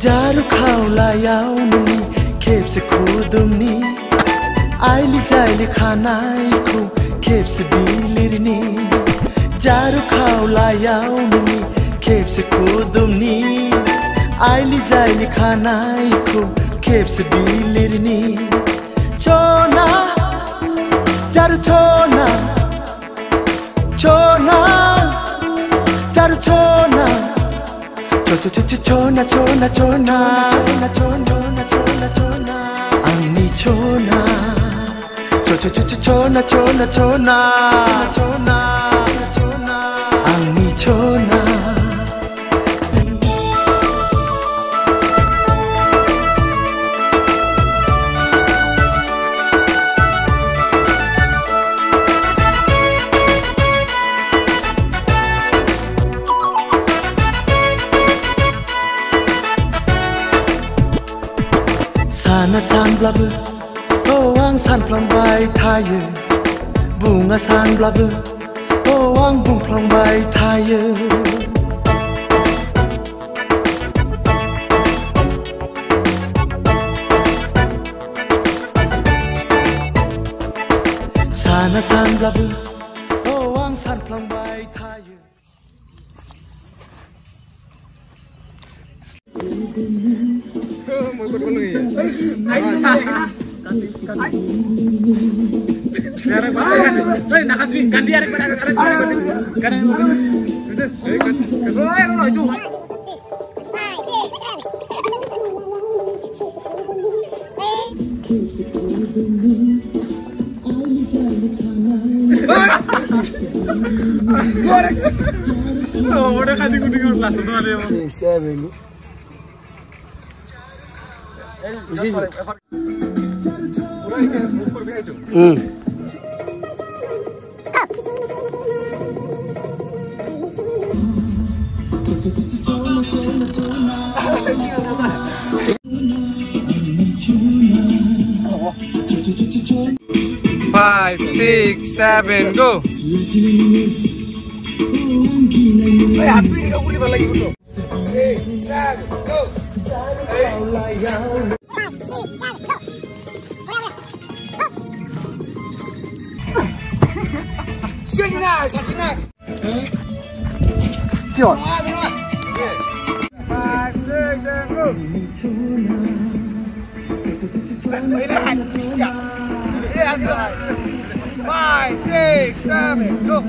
जारु खाउलायाउ नुनी खेप्से खुदुमनी आइली जाइली खानाइखु खेप्से बिलिरनी जारु खाउलायाउ नुनी खेप्से खुदुमनी आइली जाइली खानाइखु खेप्से बिलिरनी छोना जारु छोना छोना जारु छोना छोना छोना छोना छोना छोना छोना छोना आंनि छोना छोना छोना छोना छोना छोना आंनि छोना Sana sanब्लाबो औ आं सानफ्लांबाय थायो बुङा सानब्लाबो औ आं बुंफ्लांबाय थायो Sana sanब्लाबो औ आं सानफ्लांबाय थायो Mau ikut dulu ya? Udah kasih kuning kelas itu ada yang Five, 6, 7, go. Happy ni kau boleh lagi betul. 6, 7, go. Sini nak, sini nak. Kiot. 5, 6, 7, go. Five, 6, 7, go.